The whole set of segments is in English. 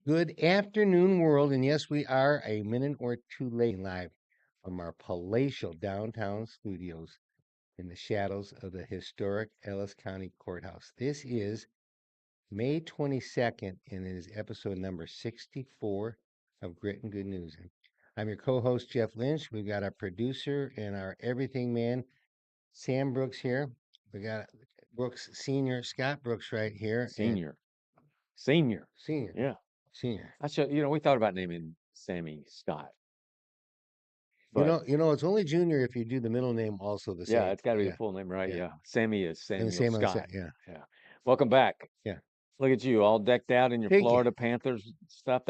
Good afternoon, world. And yes, we are a minute or two late live from our palatial downtown studios in the shadows of the historic Ellis County Courthouse. This is May 22nd, and it is episode number 64 of Grit and Good News. And I'm your co host, Jeff Lynch. We've got our producer and our everything man, Sam Brooks, here. We got Brooks Senior, Scott Brooks, right here, and Senior. Senior. Senior, Yeah. Senior. I should, we thought about naming Sammy Scott, but It's only Junior if you do the middle name also the yeah, same. it's got to be the Yeah, full name, right? yeah. Yeah. Sammy is And the Samuel same on the Scott. same. Yeah, Yeah. Welcome back. yeah. Look at you, all decked out in your Thank you. Florida Panthers stuff.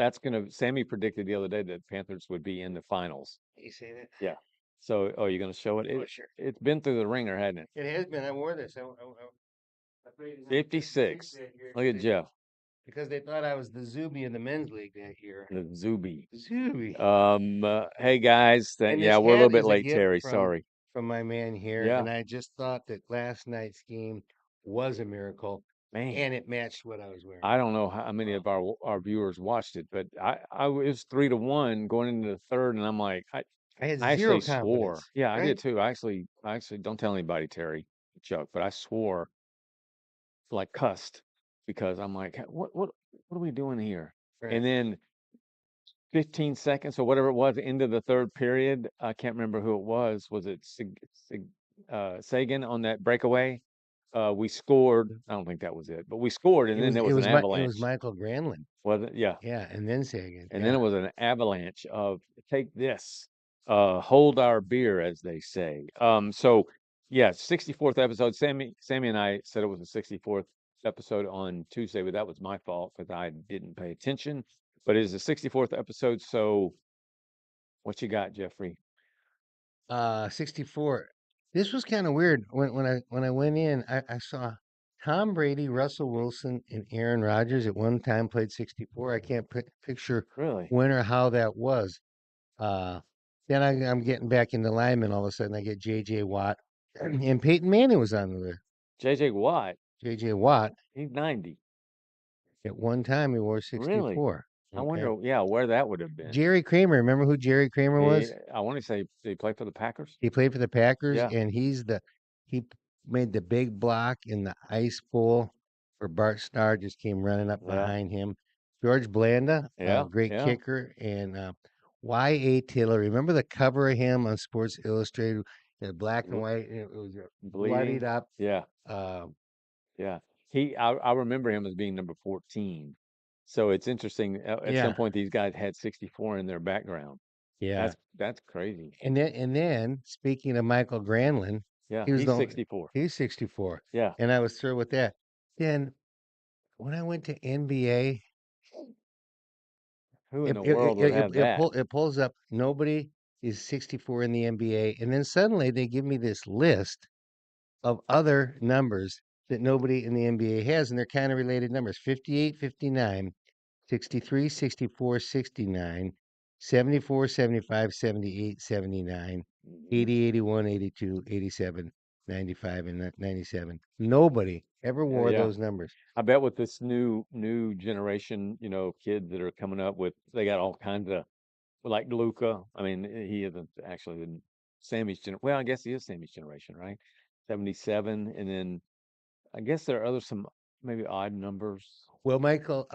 Sammy predicted the other day that Panthers would be in the finals. You see that? Yeah. So, oh, you're going to show it? Oh, sure. It's been through the ringer, hasn't it? It has been. I wore this. I played in number 56 56. that year Look at Jeff, because they thought I was the Zuby in the men's league that year. the Zuby. Zuby. Hey guys, And yeah, this we're a little hat bit is a late, gift Terry. from Sorry. my man here, Yeah, and I just thought that last night's game was a miracle, man. and it matched what I was wearing. I don't know how many Wow. of our viewers watched it, but it was 3-1 going into the third, and I'm like, I had I zero actually swore. confidence, Yeah, I right? did too. I actually don't tell anybody, Terry, Chuck, but I swore like cussed because I'm like, what are we doing here? Right. And then 15 seconds or whatever it was, into the third period, I can't remember who it was. Was it Sagan on that breakaway? We scored. I don't think that was it, but we scored, and It then was there it was an was my it was avalanche. Michael Granlund. Was it? Yeah. Yeah, and then Sagan. And then it Yeah. was an avalanche of take this, hold our beer, as they say. So yeah, 64th episode. Sammy and I said it was the 64th episode on Tuesday, but that was my fault because I didn't pay attention. But it is the 64th episode. So what you got, Jeffrey? 64. This was kind of weird when I went in. I saw Tom Brady, Russell Wilson, and Aaron Rodgers at one time played 64. I can't picture Really? when or how that was. Uh, then I'm getting back into linemen. All of a sudden, I get J.J. Watt, and Peyton Manning was on the JJ Watt, J.J. Watt. he's 90. At one time, he wore Really? 64. I Okay. wonder, yeah, where that would have been. Jerry Kramer. Remember who Jerry Kramer was? I want to say they play for the Packers. He played for the Packers, Yeah. and he made the big block in the ice bowl where Bart Starr just came running up Yeah. behind him. George Blanda, Yeah. great Yeah. kicker, and Y.A. Taylor. Remember the cover of him on Sports Illustrated, black and white, and it was bloodied Bleeding. up. Yeah. Uh, Yeah. I remember him as being number 14. So it's interesting. At some yeah, point, these guys had 64 in their background. yeah. That's crazy. And then speaking of Michael Granlund, Yeah. he was He's the 64. he's 64, Yeah. and I was thrilled with that. Then when I went to NBA, Who in it the it world it, would it, have it, that? pull, it pulls up. Nobody is 64 in the NBA, and then suddenly they give me this list of other numbers that nobody in the NBA has, and they're kind of related numbers: 58, 59, 63, 64, 69, 74, 75, 78, 79, Mhm. 80, 81, 82, 87, 95, and 97. Nobody ever Yeah. wore Yeah. those numbers. I bet with this new generation, kids that are coming up with, they got all kinds of, like Luca. I mean, he isn't actually in Sammy's well, I guess he is Sammy's generation, right? 77, and then I guess there are some maybe odd numbers. Well, Mikko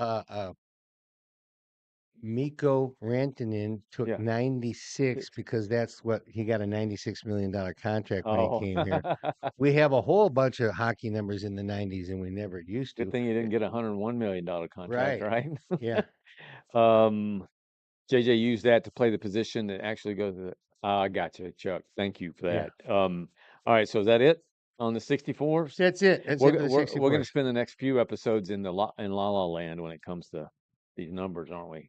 Rantanen took Yeah. 96 because that's what he got, a $96 million contract when he Oh, came here. We have a whole bunch of hockey numbers in the 90s, and we never used good to. thing you didn't get a $101 million contract, Right. right? Yeah. um, JJ used that to play the position that actually goes to the. I got you, Chuck. Thank you for Yeah. that. All right, so is that it on the 64s? That's it. That's it for the We're going to 64s. spend the next few episodes in La La Land when it comes to these numbers, aren't we?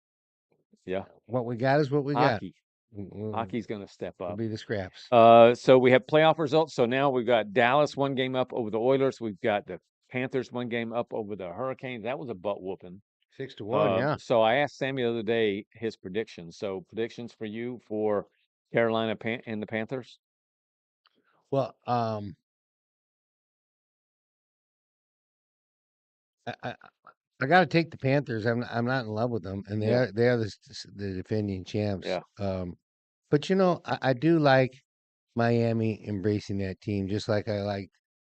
Yeah, What we got is what we got. hockey. We'll, Hockey's going to step we'll up. be the scraps. So we have playoff results. So now we've got Dallas 1 game up over the Oilers. We've got the Panthers 1 game up over the Hurricanes. That was a butt whooping. 6-1. Yeah. So I asked Sammy the other day his predictions. So predictions for you for Carolina and the Panthers? Well, I I got to take the Panthers. I'm not in love with them, and Yeah, they are the defending champs. yeah, But you know, I do like Miami embracing that team, just like I like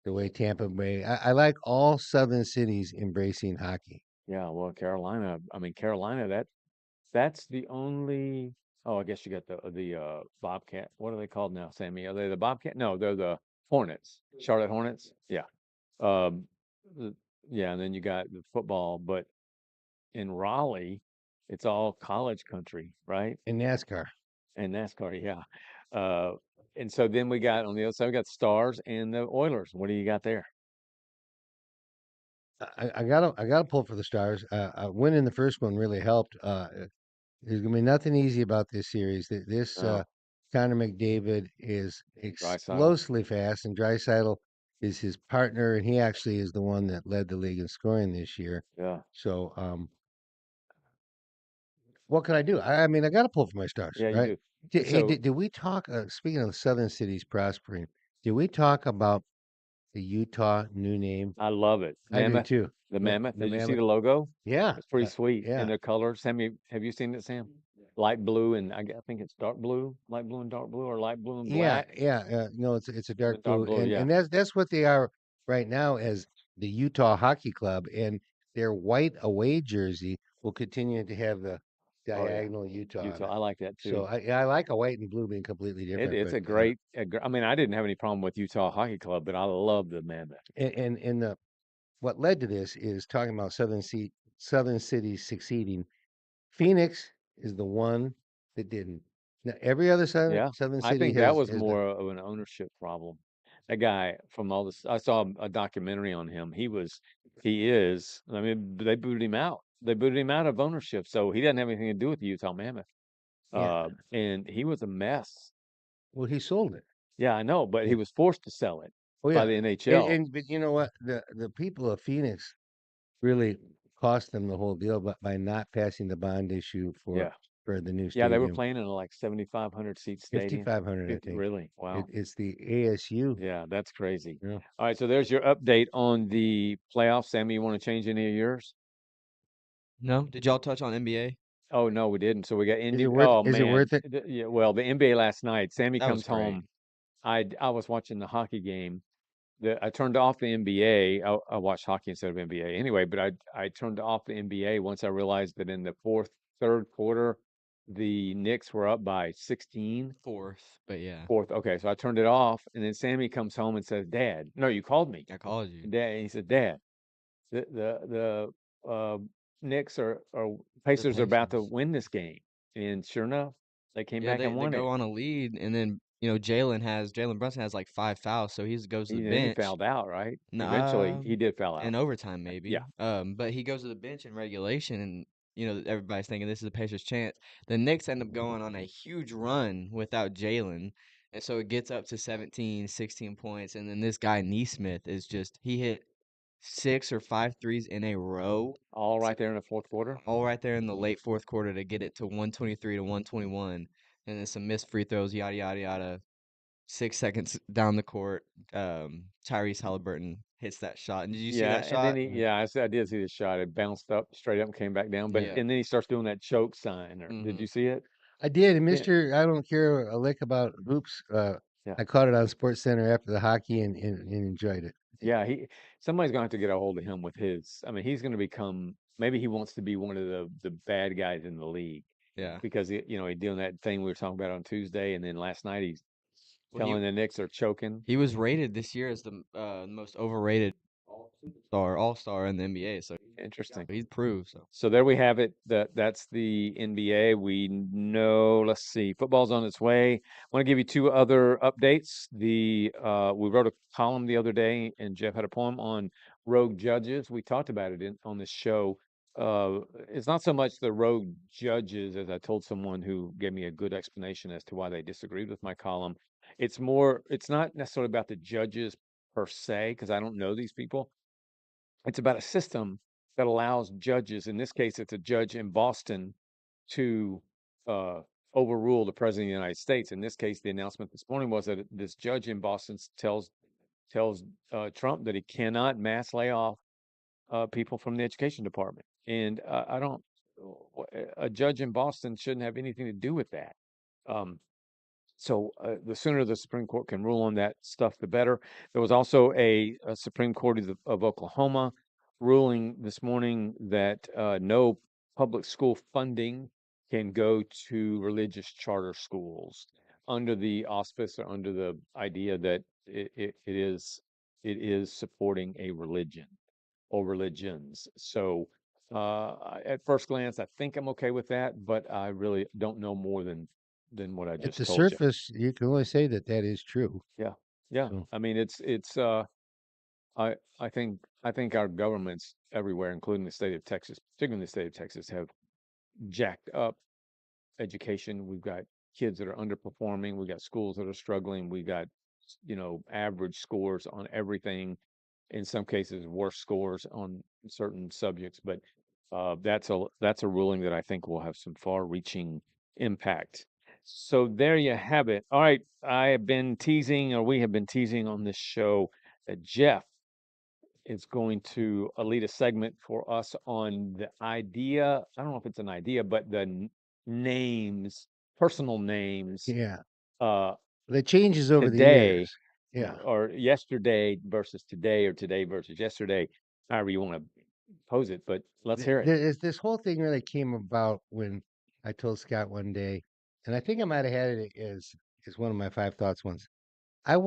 the way Tampa Bay. I like all Southern cities embracing hockey. yeah. Well, Carolina. I mean, Carolina. That's the only. Oh, I guess you got the Bobcat. What are they called now, Sammy? Are they the Bobcat? No, they're the Hornets. Charlotte Hornets. Yeah. Um, the- yeah, and then you got the football, but in Raleigh, it's all college country, right? In NASCAR. And NASCAR, yeah. Uh, and so then we got on the other side, we got Stars and the Oilers. What do you got there? I gotta pull for the Stars. Winning the first one really helped. There's gonna be nothing easy about this series. This Oh, Connor McDavid is Drysdale. explosively fast, and Draisaitl is his partner, and he actually is the one that led the league in scoring this year. Yeah, So, what can I do? I mean, I got to pull for my Stars, yeah, you right? do. Hey, So did we talk? Speaking of Southern cities prospering, did we talk about the Utah new name? I love it. I do Mammoth, too. the Yeah, Mammoth. the Did you see Mammoth. the logo? Yeah, It's pretty sweet. And yeah. the colors. Have you seen it, Sam? Light blue and I think it's dark blue, light blue and dark blue, or light blue and Yeah, black. yeah, no, it's a And dark then dark blue, blue, yeah. and that's what they are right now as the Utah Hockey Club, and their white away jersey will continue to have the Oh yeah. diagonal Utah on Utah. it. I like that So too. I like a white and blue being completely different, It's but a great, I mean, I didn't have any problem with Utah Hockey Club, but I love the Mammoth. and the what led to this is talking about Southern cities succeeding. Phoenix is the one that didn't. Now, every other Yeah, Southern I city think that was has done. more of an ownership problem. That guy from all this, I saw a documentary on him. He is, I mean, they booted him out. They booted him out of ownership, so he doesn't have anything to do with the Utah Mammoth. Yeah. And he was a mess. Well, he sold it. Yeah, I know, but he Yeah. was forced to sell it Oh by yeah. the NHL. And but you know what? The people of Phoenix really cost them the whole deal, but by not passing the bond issue Yeah, for the new yeah, they were stadium, playing in a like 7,500 seat stadium. 5,500, I think. Really? Wow. It's the ASU. Yeah, that's crazy. You know, All right, so there's your update on the playoffs. Sammy, you want to change any of yours? No? Did y'all touch on NBA? Oh no, we didn't. So we got is it Indy. worth? Oh Is it man, worth it? Yeah. Well, the NBA last night. Sammy That was comes great. home. I was watching the hockey game. I turned off the NBA. I watched hockey instead of NBA anyway. But I turned off the NBA once I realized that in the third quarter, the Knicks were up by 16. Fourth, but yeah, Fourth. Okay, so I turned it off, and then Sammy comes home and says, "Dad, no, you called me." I called you. And Dad, and he said, "Dad, the Knicks or The Pacers are about to Pacers. win this game." And sure enough, they came Yeah, back and they won it. go on a lead, and then Jalen Brunson has like 5 fouls, so he goes to the He bench. fouled out, right? Eventually, Nah, he did foul out. in overtime Yeah. maybe. But he goes to the bench in regulation, and everybody's thinking this is the Pacers' chance. The Knicks end up going on a huge run without Jalen, and so it gets up to 17, 16 points, and then this guy Neesmith is just he hit 6 or 5 threes in a row, All right there in the fourth quarter. all right there in the late fourth quarter to get it to 123 to 121, and then some missed free throws, yada yada yada. 6 seconds down the court, Tyrese Halliburton hits that shot. And did you see Yeah, that and then shot? I did see the shot. It bounced up straight up and came back down. But Yeah. and then he starts doing that choke sign. Or did Mm-hmm. you see it? I did, and Yeah, Mister, I don't care a lick about hoops. yeah, I caught it on Sports Center after the hockey and enjoyed it. yeah. Somebody's gonna have to get a hold of him with his. I mean, he's gonna become. Maybe he wants to be one of the bad guys in the league Yeah. because he's doing that thing we were talking about on Tuesday, and then last night he's Well, telling the Knicks are choking. he was rated this year as the most overrated all star in the NBA. So Interesting. he's proved. So So there we have it. That's the NBA. We know. Let's see. Football's on its way. I want to give you two other updates. We wrote a column the other day, and Jeff had a poem on rogue judges. We talked about it on this show. It's not so much the rogue judges, as I told someone who gave me a good explanation as to why they disagreed with my column. It's more. It's not necessarily about the judges per se, because I don't know these people. It's about a system that allows judges, in this case, it's a judge in Boston, to uh, overrule the president of the United States. In this case, the announcement this morning was that this judge in Boston tells Trump that he cannot mass lay off people from the education department. And I don't, a judge in Boston shouldn't have anything to do with that. Um, so the sooner the Supreme Court can rule on that stuff, the better. There was also a Supreme Court of Oklahoma ruling this morning that no public school funding can go to religious charter schools under the auspice or under the idea that it is supporting a religion or religions. So at first glance, I think I'm okay with that, but I really don't know more than what I At just the told you. surface, you can only say that that is true. Yeah, yeah. So I mean, I think our governments everywhere, including the state of Texas, particularly the state of Texas, have jacked up education. We've got kids that are underperforming. We got schools that are struggling. We got, average scores on everything. In some cases, worse scores on certain subjects. But that's a ruling that I think will have some far-reaching impact. So there you have it. All right, I have been teasing, or we have been teasing on this show that Jeff is going to lead a segment for us on the idea. I don't know if it's an idea, but the names, personal names, yeah, uh, that changes over the today, years. Yeah. or yesterday versus today, or today versus yesterday, however you want to pose it. But let's hear it. This whole thing really came about when I told Scott one day, and I think I might have had it as one of my 5 thoughts once. I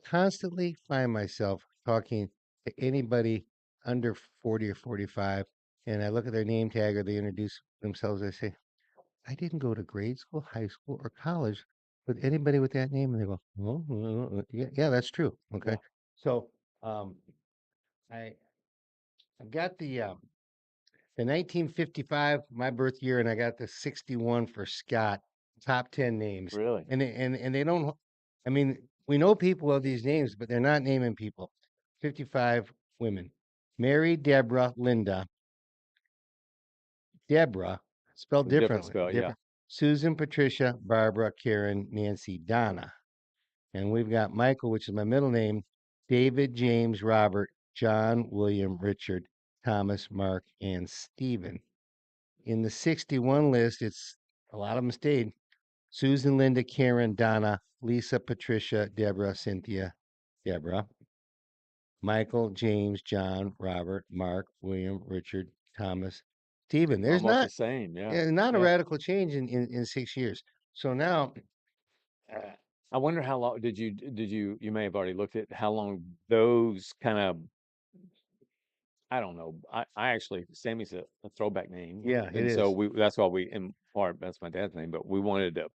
constantly find myself talking to anybody under 40 or 45, and I look at their name tag or they introduce themselves. I say, I didn't go to grade school, high school, or college with anybody with that name, and they go, well, yeah, yeah, that's true. Yeah, Okay, so um, I I got the 1955, my birth year, and I got the 61 for Scott. Top 10 names, really. and they don't. I mean, we know people of these names, but they're not naming people. 55 women: Mary, Deborah, Linda, Deborah, spelled A different differently, spell. Yeah. different. Susan, Patricia, Barbara, Karen, Nancy, Donna, and we've got Michael, which is my middle name. David, James, Robert, John, William, Richard, Thomas, Mark, and Stephen. In the 61 list, it's a lot of them stayed. Susan, Linda, Karen, Donna, Lisa, Patricia, Deborah, Cynthia, Deborah, Michael, James, John, Robert, Mark, William, Richard, Thomas, Stephen. There's Almost the not same. Yeah. not a Yeah. radical change in 6 years. So now, Uh, I wonder how long you may have already looked at how long those kind of, I don't know. I actually, Sammy's a throwback name. yeah, it And so is. that's why in part, that's my dad's name, but we wanted a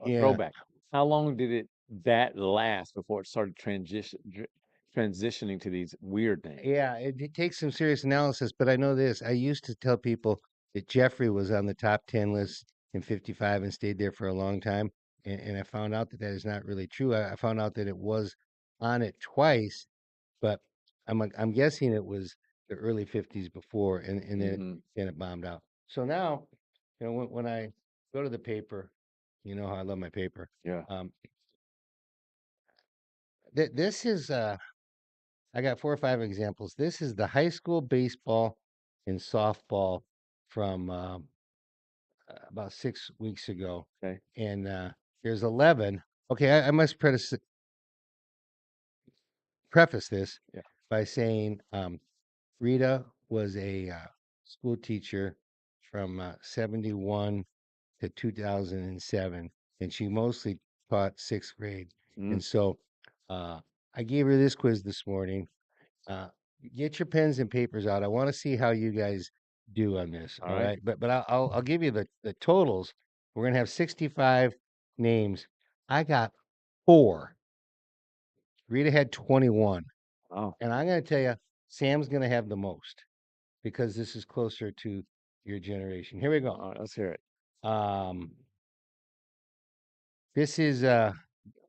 Yeah, throwback. How long did that last before it started transitioning to these weird names? yeah, it takes some serious analysis, but I know this. I used to tell people that Jeffrey was on the top 10 list in 55 and stayed there for a long time. And I found out that that is not really true. I found out that it was on it twice, but I'm guessing it was the early 50s before, and Hmm. then it bombed out. So now, when I go to the paper, you know how I love my paper. Yeah. Um, this is I got 4 or 5 examples. This is the high school baseball and softball from about 6 weeks ago, Okay. and there's 11. Okay, I must preface this Yeah. by saying Rita was a school teacher from 71 to 2007, and she mostly taught 6th grade. Mm. And so uh, I gave her this quiz this morning. Uh, get your pens and papers out. I want to see how you guys do on this. All All right. right, but I'll give you the totals. We're gonna have 65 names. I got 4. Rita had 21, Oh, and I'm gonna tell you, Sam's gonna have the most because this is closer to your generation. Here we go. all right. Let's hear it. Um, this is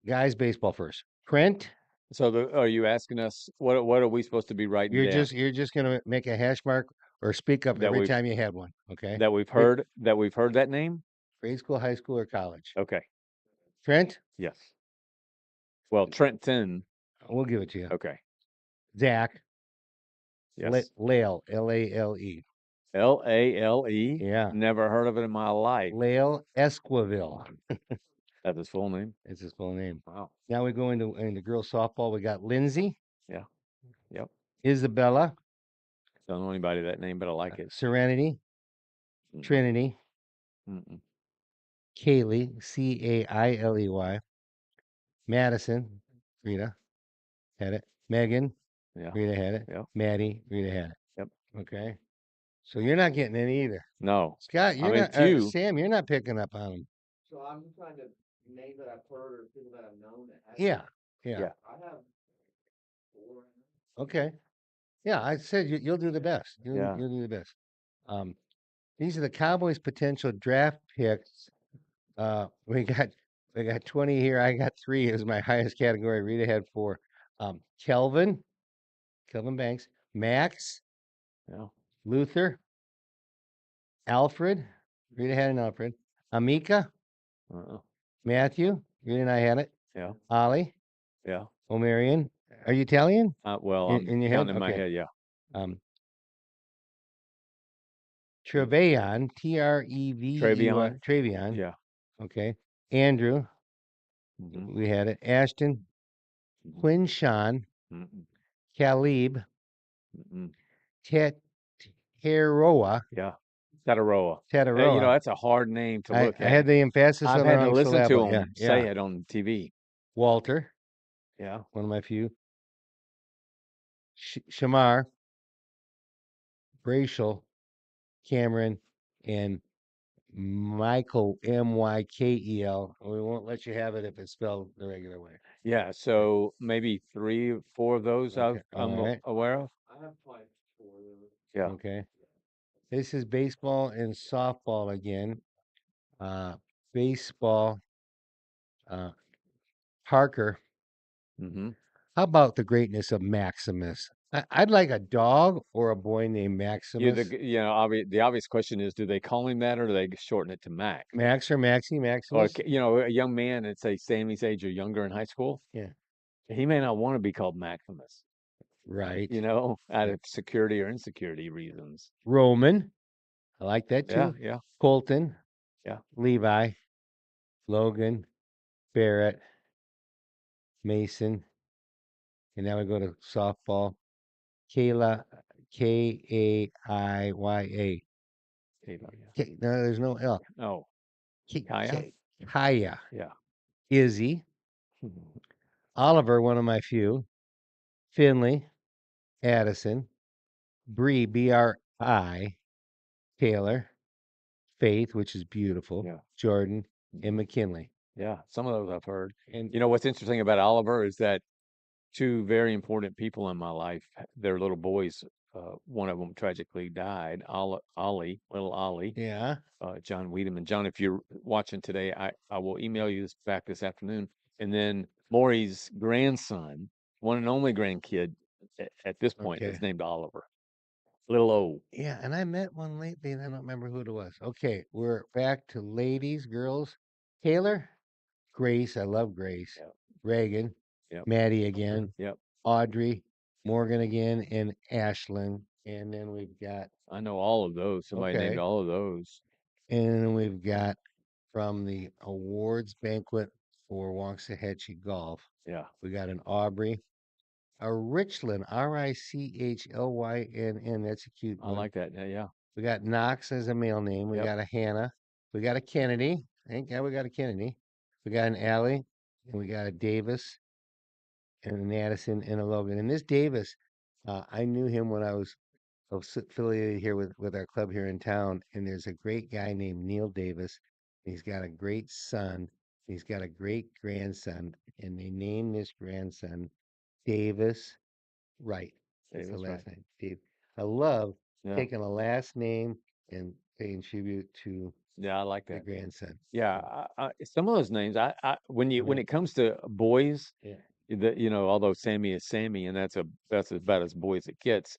guys baseball first. Trent, So are you asking us what are we supposed to be writing down you're just gonna make a hash mark or speak up that every we've time you had one. Okay. that we've Here, heard that we've heard that name? grade school, high school, or college. Okay. Trent, Yes. Well, Trenton. we'll give it to you. Okay. Zach, Yes. Lale, Lale. Lale. Yeah, Never heard of it in my life. Lale Esquivel. That's his full name. It's his full name. Wow. Now we go into girls softball. We got Lindsay, Yeah. Yep. Isabella, Don't know anybody that name, but I like it. Serenity, Mm-mm. Trinity, Mm-mm. Kaylee, Cailey, Madison, Rita had it. Megan, Yeah. Rita had it. Yep. Maddie, Rita had it. Yep. Okay. So you're not getting any either. No. Scott, I you're mean, not. few. Sam, you're not picking up on them. So I'm trying to names that I've heard or people that I've known that have. Yeah. Yeah. Yeah. I have 4. Okay. Yeah, I said you'll do the best. Yeah. You'll do the best. These are the Cowboys' potential draft picks. We got 20 here. I got 3 is my highest category. Rita had 4. Kelvin Banks, Max, Yeah. Luther, Alfred. Rita had an Alfred. Amika, Uh-uh. Matthew. Rita and I had it. Yeah. Ollie, Yeah. Omarion. Are you Italian? Well, In, I'm in your head? counting in my Okay. head. Yeah. Um, Treveyon, Trevey, Travion. Treveyon. Yeah. Okay. Andrew, Mm-hmm. we had it. Ashton, Quinshawn, Mm-mm. Caleb, Mm-mm. Teteroa, Yeah. Tataroa. You know, Teteroa. that's a hard name to look I at. had the emphasis I've on the had to wrong listen to syllable. Yeah, him say yeah. it on TV. Walter, Yeah. one of my few. Shamar, Bracial, Cameron, and Michael, Mykel. We won't let you have it if it's spelled the regular way. Yeah. So maybe 3 or 4 of those Okay. I'm All right. aware of. I have like 4 of those. Yeah. Okay. This is baseball and softball again. Baseball, Parker. Mm-hmm. How about the greatness of Maximus? I'd like a dog or a boy named Yeah. Maximus. The obvious question is, do they call him that or do they shorten it to Mac? Max or Maxie, Or Maximus? a young man at say Sammy's age or younger in high school, Yeah. he may not want to be called Maximus. Right. Out Yeah. of security or insecurity reasons. Roman. I like that Yeah. too. Yeah. Colton, Yeah. Levi, Logan, Barrett, Mason. And now we go to softball. Kayla, Kaiya. Yeah. No, there's no L. Oh, K- Kaya. Kaya. Yeah. Izzy. Oliver, one of my few. Finley, Addison, Bree, Bri, Taylor, Faith, which is beautiful, Yeah. Jordan, and McKinley. Yeah. Some of those I've heard. And What's interesting about Oliver is that 2 very important people in my life, they're little boys. One of them tragically died. Little Ollie, yeah, John Wiedemann. John, if you're watching today, I will email you this back this afternoon. And then Maury's grandson, one and only grandkid at this point, okay. is named Oliver. Little O. Yeah, and I met one lately and I don't remember who it was. Okay, we're back to ladies, girls. Taylor, Grace, I love Grace. Yep. Reagan, Yep. Maddie again, Yep. Audrey, Morgan again, and Ashlyn. And then we've got, I know all of those. Somebody named okay, all of those. and then we've got from the awards banquet for Waxahachie Golf. Yeah. We got an Aubrey, a Richland, Richlynn. That's a cute I one. like that. Yeah. We got Knox as a male name. We Yep. got a Hannah. We got a Kennedy. Thank God we got a Kennedy. We got an Allie, and we got a Davis, and an Addison, and a Logan. And this Davis, I knew him when I was affiliated here with our club here in town. And there's a great guy named Neil Davis. He's got a great son. He's got a great grandson, and they named this grandson Davis Wright. That's the Davis last Wright. name, Dave. I love Yeah. taking a last name and paying tribute to Yeah, I like the that. grandson. Yeah, some of those names, when Right. it comes to boys, Yeah. although Sammy is Sammy, and that's about as boy as it gets.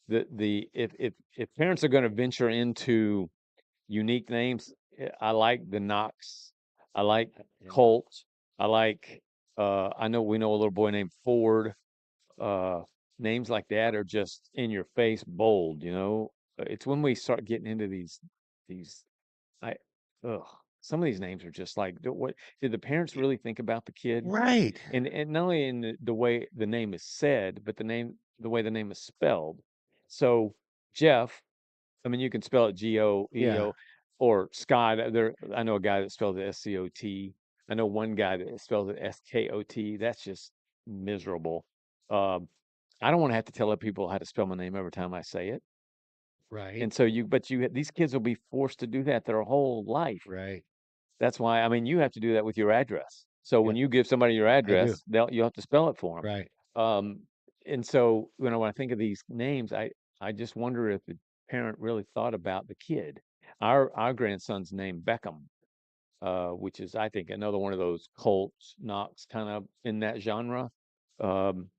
If parents are going to venture into unique names, I like the Knox, I like Yeah. Colt, I like, we know a little boy named Ford, names like that are just in your face, bold. It's when we start getting into these. I ugh. Some of these names are just like, what did the parents really think about the kid? Right. And not only in the way the name is said, but the way the name is spelled. So Jeff, I mean, you can spell it Yeah. Geeo, or Scott. I know a guy that spells it Scot. I know one guy that spells it Skot. That's just miserable. Um, I don't want to have to tell other people how to spell my name every time I say it. Right. And so these kids will be forced to do that their whole life. Right. That's why, I mean, you have to do that with your address. So Yeah. when you give somebody your I do. address, you have to spell it for them. Right. And so, when I think of these names, I just wonder if the parent really thought about the kid. Our grandson's name Beckham, which is, I think, another one of those Colts, Knox kind of in that genre. Um,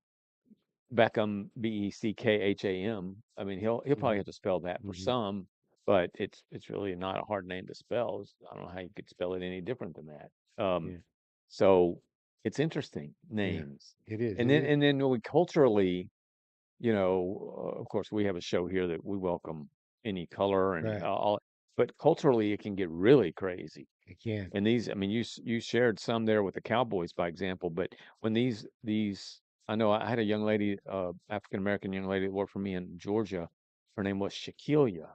Beckham, Beckham. I mean, he'll probably Hmm. have to spell that for Hmm. some, but it's really not a hard name to spell. I don't know how you could spell it any different than that. Yeah. So it's interesting Yeah. names, It is. and It then is. and then we culturally, of course, we have a show here that we welcome any color and Right. all, but culturally, it can get really crazy. It can. And these, I mean, you shared some there with the Cowboys, by example, but when these, I know I had a young lady, African American young lady that worked for me in Georgia. Her name was Shaquilia,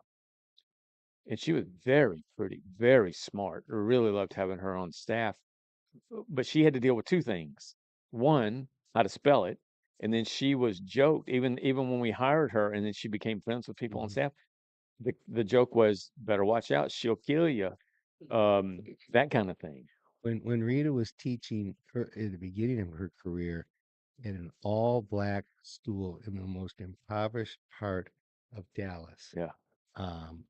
and she was very pretty, very smart. I really loved having her on staff, but she had to deal with two things. One, how to spell it, and then she was joked even when we hired her, and then she became friends with people on Hmm. staff. The joke was, better watch out, she'll kill you. That kind of thing. When Rita was teaching her at the beginning of her career in an all-black school in the most impoverished part of Dallas, Yeah. um,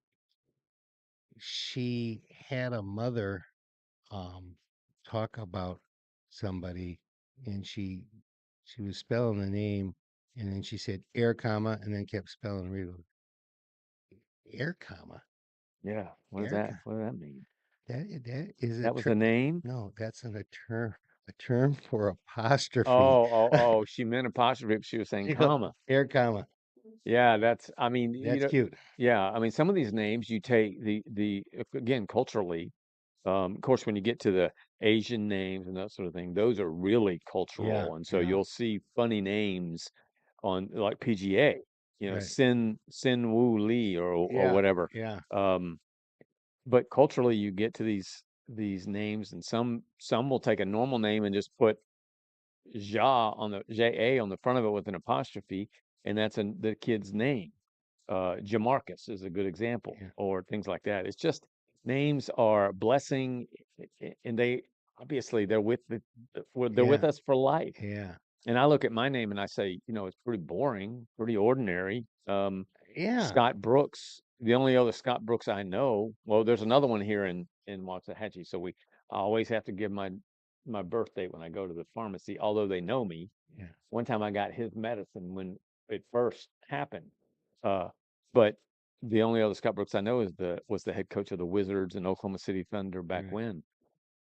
she had a mother um, talk about somebody, and she was spelling the name, and then she said air comma, and then kept spelling Rita. Air comma, Yeah. air comma. What does that mean? That is a That was term. the name? No, that's a term for apostrophe. Oh, she meant apostrophe, but she was saying She goes comma. air comma. Yeah, I mean, That's cute. yeah, I mean, some of these names you take again, culturally, of course, when you get to the Asian names and that sort of thing, those are really Yeah, cultural. And so yeah, you'll see funny names on like PGA, right. Sin Woo Lee or Yeah, whatever. yeah, Um, but culturally you get to these names, and some will take a normal name and just put Ja on the front of it with an apostrophe, and that's the kid's name. Jamarcus is a good example, yeah, or things like that. It's just, names are a blessing, and they obviously they're with yeah, us for life. yeah, And I look at my name and I say, it's pretty boring, pretty ordinary. yeah. Scott Brooks, the only other Scott Brooks I know, well, there's another one here in Waxahachie, so I always have to give my birth date when I go to the pharmacy, although they know me. Yeah. One time I got his medicine when it first happened. Uh, but the only other Scott Brooks I know was the head coach of the Wizards and Oklahoma City Thunder back Right. when.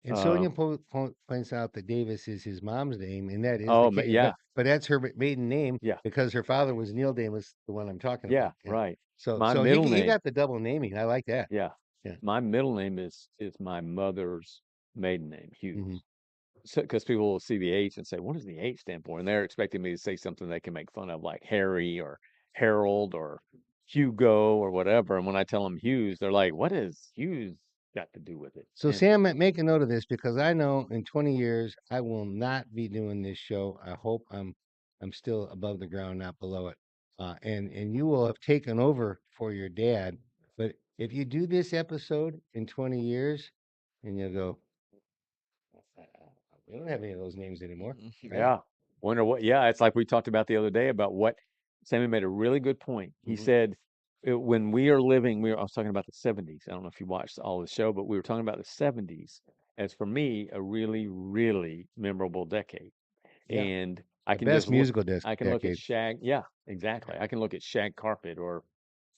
And Uh, Sonia points out that Davis is his mom's name, and that is the case. yeah, But that's her maiden name yeah, because her father was Neil Davis, the one I'm talking yeah, about. Yeah. right. So My middle he name, got the double naming. I like that. yeah, Yeah. my middle name is my mother's maiden name, Hmm. Hughes. So, because people will see the H and say, "What does the H stand for?" And they're expecting me to say something they can make fun of, like Harry or Harold or Hugo or whatever. And when I tell them Hughes, they're like, "What has Hughes got to do with it?" So And Sam, make a note of this because I know in 20 years I will not be doing this show. I hope I'm still above the ground, not below it. And you will have taken over for your dad. But if you do this episode in 20 years, and you'll go, we don't have any of those names anymore, right? yeah, wonder what? Yeah, it's like we talked about the other day about what Sammy made a really good point. He Hmm. said, when we are living, I was talking about the 70s. I don't know if you watched all the show, but we were talking about the 70s as, for me, a really, really memorable decade. Yeah, And the best musical disc I can look at decade. shag. Yeah, exactly. I can look at shag carpet or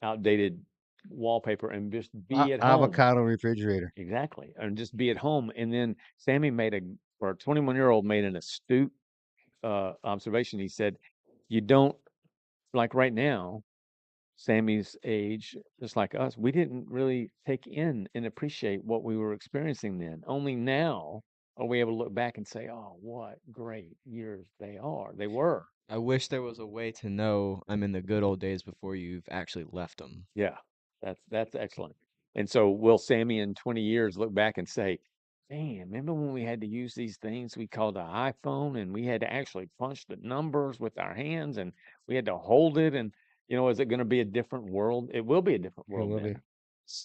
outdated wallpaper and just be at home. Avocado refrigerator. Exactly. And just be at home. And then Sammy or a 21-year-old made an astute observation. He said, you don't like right now, Sammy's age, just like us, we didn't really take in and appreciate what we were experiencing then. Only now are we able to look back and say, "Oh, what great years they are. They were." I wish there was a way to know I'm in the good old days before you've actually left them. Yeah, that's excellent. And so will Sammy in 20 years look back and say, "Man, remember when we had to use these things we called an iPhone and we had to actually punch the numbers with our hands and we had to hold it and is it going to be a different world? It will be a different It world will be then.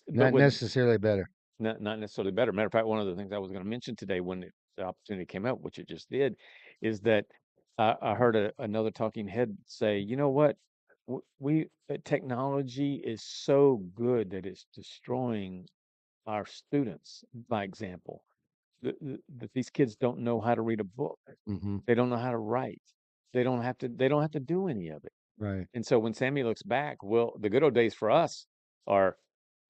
But not with necessarily better. not necessarily better. Matter of fact, one of the things I was going to mention today when the opportunity came up, which it just did, is that I heard another talking head say, "You know what? Technology is so good that it's destroying our students." By example, that these kids don't know how to read a book. Hmm. They don't know how to write. They don't have to. They don't have to do any of it. Right. And so when Sammy looks back, well, the good old days for us are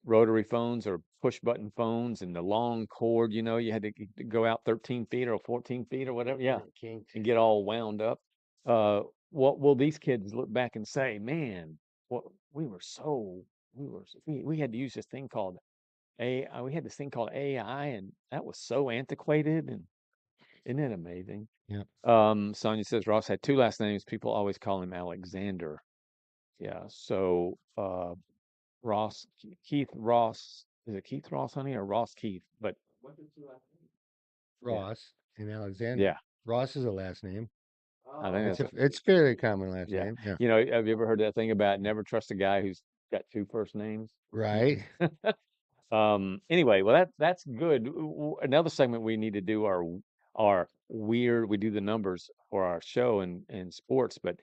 rotary phones or push button phones and the long cord, you had to go out 13 feet or 14 feet or whatever. Yeah. King. And get all wound up. What will these kids look back and say, man, what we were so, we had to use this thing called AI. We had this thing called AI and that was so antiquated. And isn't it amazing? Yep. Sonia says Ross had two last names. People always call him Alexander. Yeah. So, Ross, Keith Ross. Is it Keith Ross, honey, or Ross Keith? But yeah, Ross and Alexander. yeah, Ross is a last name. I think It's that's it's fairly common last yeah. name. Yeah. Have you ever heard that thing about never trust a guy who's got two first names? Right. Anyway, well that's good. Another segment we need to do are weird. We do the numbers for our show and sports, but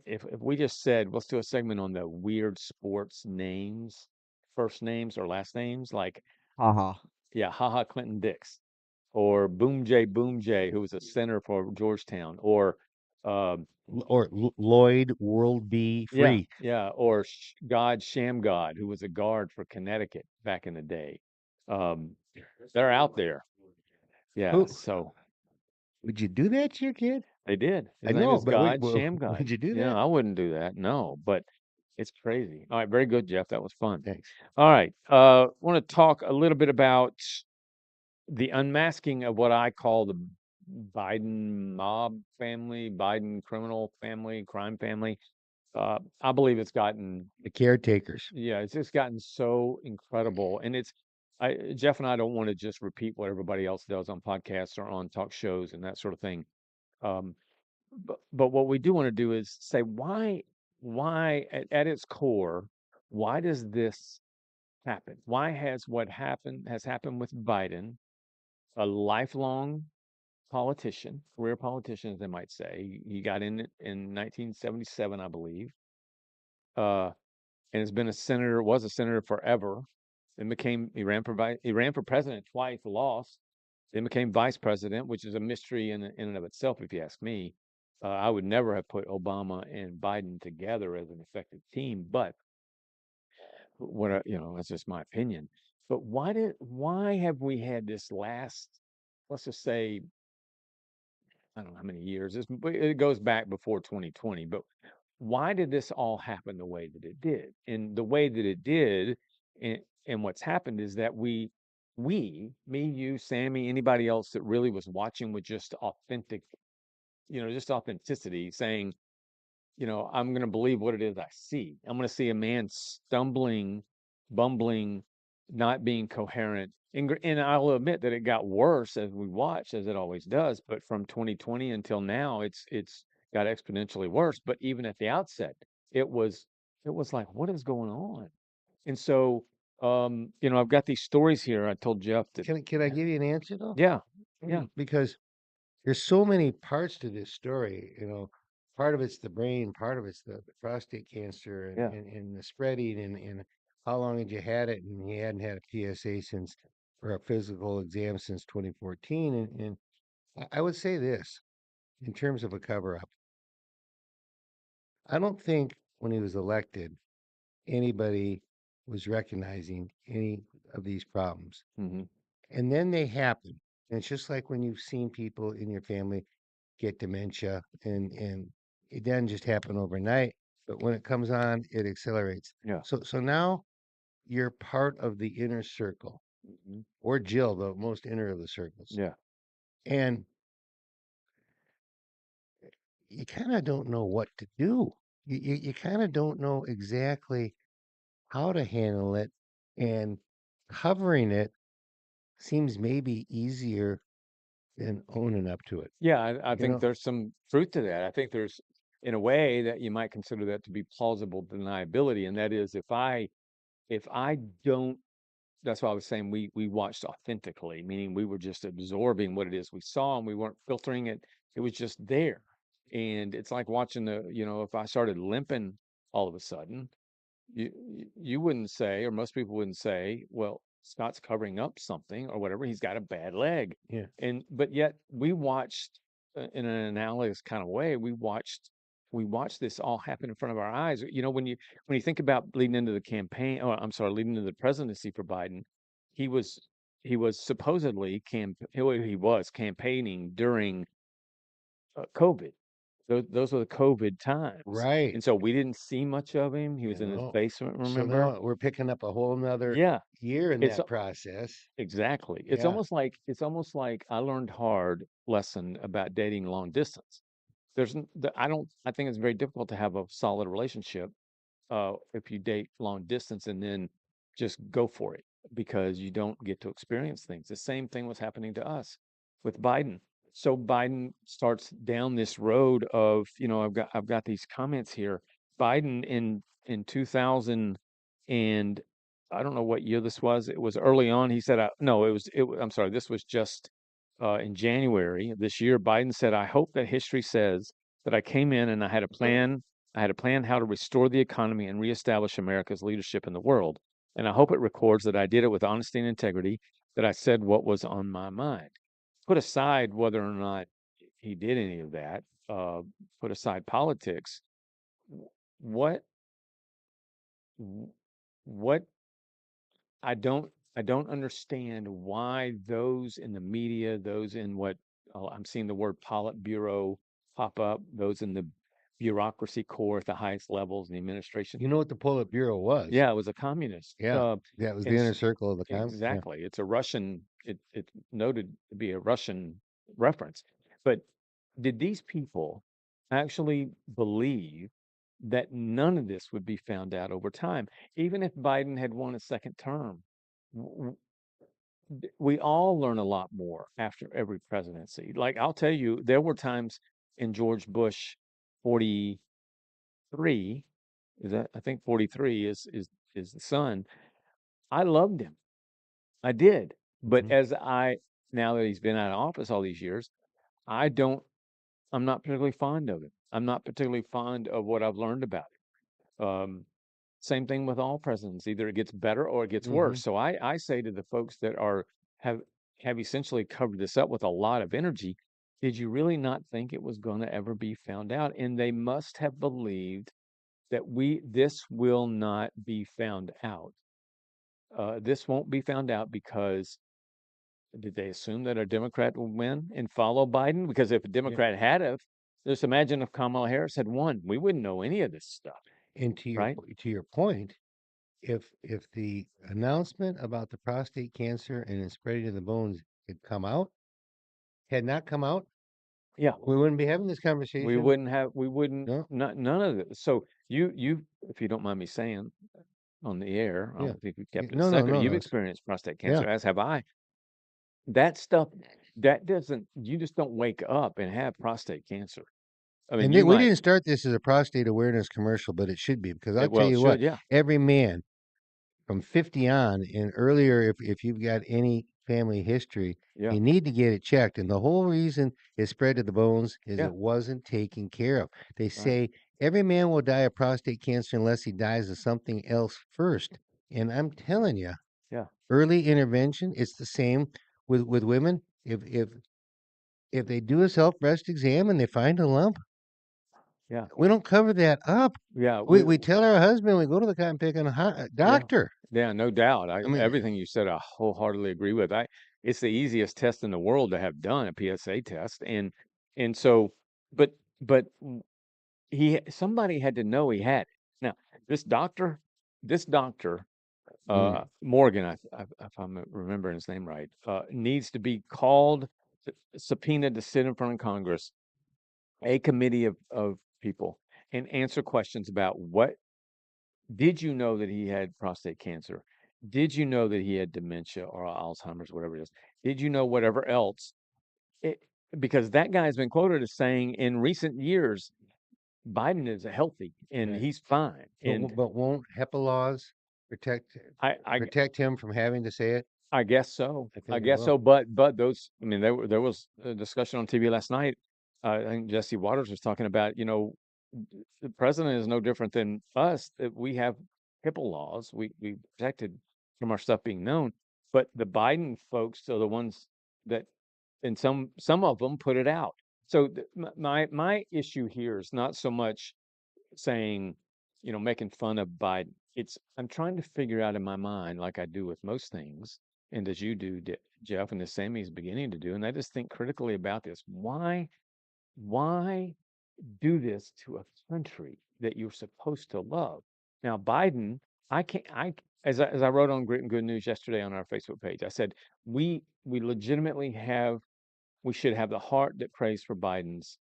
if we just said let's do a segment on the weird sports names, first names or last names, like Haha. yeah, haha Clinton Dix, or Boom J, who was a center for Georgetown, or um, Or Lloyd World B. yeah, Free. yeah, or God Sham God, who was a guard for Connecticut back in the day. Um, they're out there. Yeah, Who so would you do that to your kid? they did. I His name know, is but God Sham God. would you do Yeah, that? I wouldn't do that. No, but it's crazy. All right, very good, Jeff. That was fun. Thanks. All right, want to talk a little bit about the unmasking of what I call the Biden mob family, Biden criminal family, crime family. I believe it's gotten, The caretakers. yeah, it's just gotten so incredible. And Jeff and I don't want to just repeat what everybody else does on podcasts or on talk shows and that sort of thing. Um, but what we do want to do is say why at its core, why does this happen? Why has what happened has happened with Biden, a lifelong politician, career politician, as they might say. He got in it in 1977, I believe, and has been a senator, was a senator forever. Then he ran for president twice, lost. Then became vice president, which is a mystery in and of itself, if you ask me. I would never have put Obama and Biden together as an effective team, but that's just my opinion. But why have we had this last, let's just say, I don't know how many years. It goes back before 2020, but why did this all happen the way that it did? And the way that it did, and what's happened is that me, you, Sammy, anybody else that really was watching with just authentic, just authenticity, saying, I'm going to believe what it is I see. I'm going to see a man stumbling, bumbling, not being coherent. And I'll admit that it got worse as we watched, as it always does. But from 2020 until now, it's got exponentially worse. But even at the outset, it was it was like, what is going on? And so, I've got these stories here. I told Jeff that, Can I give you an answer though? yeah, yeah, Because there's so many parts to this story. Part of it's the brain, part of it's the prostate cancer yeah. and the spreading and how long had you had it, and he hadn't had a PSA since or a physical exam since 2014. And I would say this in terms of a cover up. I don't think when he was elected anybody was recognizing any of these problems. Hmm. And then they happen. And it's just like when you've seen people in your family get dementia and it doesn't just happen overnight. but when it comes on, it accelerates. Yeah. So now you're part of the inner circle, Mhm. or Jill, the most inner of the circles, Yeah. and you kind of don't know what to do. You kind of don't know exactly how to handle it, and covering it seems maybe easier than owning up to it. Yeah, I You think know? there's some truth to that. I think there's, in a way, that you might consider that to be plausible deniability, and that is if I don't. That's why I was saying we watched authentically, meaning we were just absorbing what it is we saw, and we weren't filtering it. It was just there, and it's like watching if I started limping all of a sudden, you wouldn't say, or most people wouldn't say, well, Scott's covering up something or whatever. He's got a bad leg. Yeah. But yet we watched, in an analogous kind of way, we watched this all happen in front of our eyes. When you think about leading into the campaign, or I'm sorry, leading into the presidency for Biden, he was he was supposedly he was campaigning during COVID. Those were the COVID times. Right. And so we didn't see much of him. He was in his No. basement, So remember? now we're picking up a whole nother Yeah. year in It's that process. exactly. It's Yeah. almost like I learned hard lesson about dating long distance. I think it's very difficult to have a solid relationship if you date long distance and then just go for it because you don't get to experience things. The same thing was happening to us with Biden. So Biden starts down this road of, I've got these comments here. Biden in 2000 and I don't know what year this was. It was early on. He said, no, I'm sorry, this was just in January of this year. Biden said, I hope that history says that I came in and I had a plan. I had a plan how to restore the economy and reestablish America's leadership in the world. And I hope it records that I did it with honesty and integrity, that I said what was on my mind. Put aside whether or not he did any of that, uh, put aside politics. What, what I don't understand why those in the media, those in what I'm seeing the word Politburo pop up, those in the bureaucracy core at the highest levels in the administration. You know what the Politburo was? Yeah, it was a communist. Yeah. That was the And inner circle of the yeah. exactly, it's a Russian. It's noted to be a Russian reference. But did these people actually believe that none of this would be found out over time, even if Biden had won a second term? W- we all learn a lot more after every presidency. Like I'll tell you, there were times in George Bush 43, is that I think 43 is the son. I loved him. I did. But Mhm. now that he's been out of office all these years, I don't I'm not particularly fond of him. I'm not particularly fond of what I've learned about him. Same thing with all presidents. Either it gets better or it gets worse. Mhm. So I say to the folks that have have essentially covered this up with a lot of energy, did you really not think it was going to ever be found out? And they must have believed that this will not be found out. This won't be found out because did they assume that a Democrat would win and follow Biden? Because if a Yeah. Democrat had have, just imagine if Kamala Harris had won, we wouldn't know any of this stuff, And right? to your point, if the announcement about the prostate cancer and it spreading to the bones had not come out, Yeah, we wouldn't be having this conversation. we wouldn't, No. not, none of it. So if you don't mind me saying on the air, I Yeah. don't think we Yeah. kept it a No, no, secret. no, You've no. experienced prostate Yeah. cancer, as have I. That stuff, that doesn't, you just don't wake up and have prostate cancer. I mean, And you we might, didn't start this as a prostate awareness commercial, but it should be because I'll tell well, it you what, should, yeah, every man from 50 on and earlier, if you've got any family history, yeah, you need to get it checked. And the whole reason it spread to the bones is yeah, it wasn't taken care of. They right, say every man will die of prostate cancer unless he dies of something else first. And I'm telling you, yeah, early intervention, it's the same with women. If they do a self breast exam and they find a lump, yeah, we don't cover that up. yeah. We tell our husband we go to the cotton picking Yeah, doctor. yeah, no doubt. I mean, Everything you said, I wholeheartedly agree with. It's the easiest test in the world to have done, a PSA test, and so, but somebody had to know he had it. Now, this doctor, this doctor, Mm. Morgan, if I'm remembering his name right, needs to be called, subpoenaed to sit in front of Congress, a committee of people, and answer questions about what did you know that he had prostate cancer? Did you know that he had dementia or Alzheimer's, whatever it is? Did you know whatever else? It, because that guy's been quoted as saying in recent years, Biden is healthy and Right. he's fine. But And but won't HIPAA laws I, I protect him from having to say it? I guess so. I I think it guess will. so. But those, I mean, there was a discussion on TV last night. I think Jesse Waters was talking about, the president is no different than us. That we have HIPAA laws. We protected from our stuff being known. But the Biden folks are the ones that, and some of them put it out. So my issue here is not so much saying, making fun of Biden. I'm trying to figure out in my mind, like I do with most things, and as you do, Jeff, and as Sammy's beginning to do, and I just think critically about this. Why do this to a country that you're supposed to love? Now, Biden, I can't, as I wrote on Grit and Good News yesterday on our Facebook page, I said, we legitimately we should have the heart that prays for Biden's